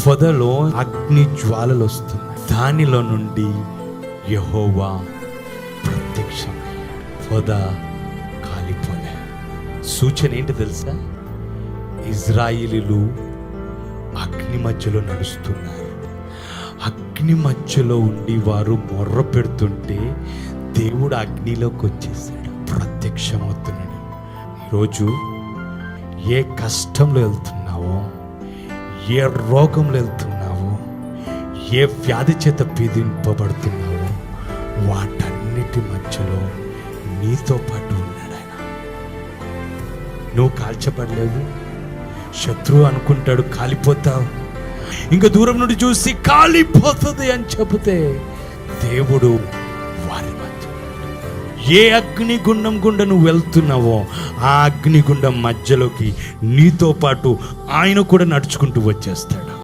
పొదలో అగ్ని జ్వాలలు వస్తున్నాయి. దానిలో నుండి యెహోవా ప్రత్యక్షమయ్యాడు. పొద కాలిపోలే. సూచన ఏంటి తెలుసా? ఇజ్రాయిలీలు అగ్ని మధ్యలో నడుస్తున్నారు. అగ్ని మధ్యలో ఉండి వారు మొర్ర పెడుతుంటే దేవుడు అగ్నిలోకి వచ్చేసాడు, ప్రత్యక్షమవుతున్నాడు. ఈరోజు ఏ కష్టంలో వెళ్తున్నావో, ఏ రోగంలో వెళ్తున్నావో, ఏ వ్యాధి చేత పీడింపబడుతున్నావో, వాటన్నిటి మధ్యలో నీతో పాటు ఉన్నాడు ఆయన. నువ్వు కాల్చబడలేదు. శత్రువు అనుకుంటాడు కాలిపోతావు, ఇంకా దూరం నుండి చూసి కాలిపోతుంది అని చెబితే దేవుడు వారి మధ్య, ఏ అగ్నిగుండం గుండా నువ్వు వెళ్తున్నావో ఆ అగ్నిగుండం మధ్యలోకి నీతో పాటు ఆయన కూడా నడుచుకుంటూ వచ్చేస్తాడు.